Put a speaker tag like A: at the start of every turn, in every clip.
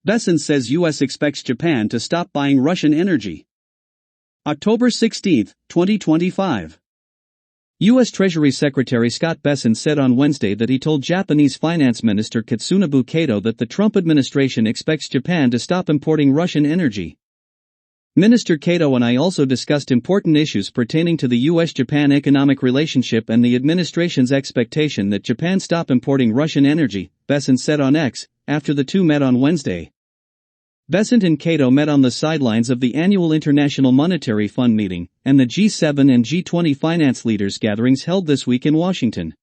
A: Bessent says U.S. expects Japan to stop buying Russian energy. October 16, 2025. U.S. Treasury Secretary Scott Bessent said on Wednesday that he told Japanese Finance Minister Katsunobu Kato that the Trump administration expects Japan to stop importing Russian energy. Minister Kato and I also discussed important issues pertaining to the U.S.-Japan economic relationship and the administration's expectation that Japan stop importing Russian energy, Bessent said on X, after the two met on Wednesday. Bessent and Kato met on the sidelines of the annual International Monetary Fund meeting and the G7 and G20 finance leaders gatherings held this week in Washington.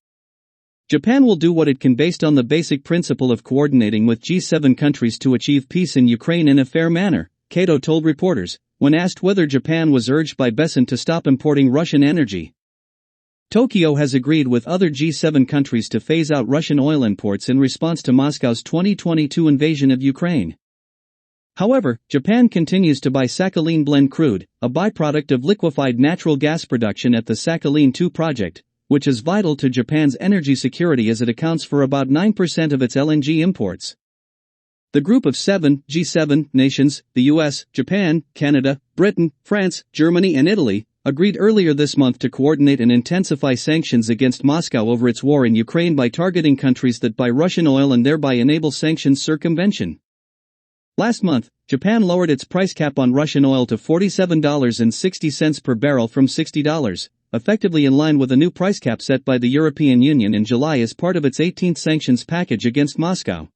A: Japan will do what it can based on the basic principle of coordinating with G7 countries to achieve peace in Ukraine in a fair manner, Kato told reporters, when asked whether Japan was urged by Bessent to stop importing Russian energy. Tokyo has agreed with other G7 countries to phase out Russian oil imports in response to Moscow's 2022 invasion of Ukraine. However, Japan continues to buy Sakhalin blend crude, a byproduct of liquefied natural gas production at the Sakhalin II project, which is vital to Japan's energy security as it accounts for about 9% of its LNG imports. The group of seven, G7, nations, the US, Japan, Canada, Britain, France, Germany and Italy, agreed earlier this month to coordinate and intensify sanctions against Moscow over its war in Ukraine by targeting countries that buy Russian oil and thereby enable sanctions circumvention. Last month, Japan lowered its price cap on Russian oil to $47.60 per barrel from $60, effectively in line with a new price cap set by the European Union in July as part of its 18th sanctions package against Moscow.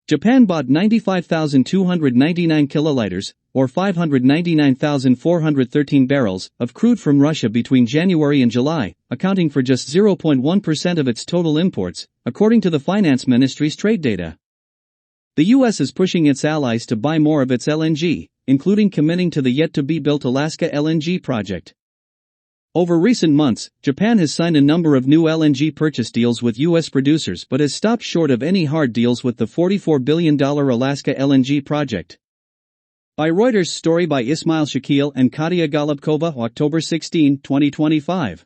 A: Japan bought 95,299 kiloliters, or 599,413 barrels, of crude from Russia between January and July, accounting for just 0.1% of its total imports, according to the Finance Ministry's trade data. The U.S. is pushing its allies to buy more of its LNG, including committing to the yet-to-be-built Alaska LNG project. Over recent months, Japan has signed a number of new LNG purchase deals with U.S. producers but has stopped short of any hard deals with the $44 billion Alaska LNG project. By Reuters, story by Ismail Shakil and Katia Golubkova, October 16, 2025.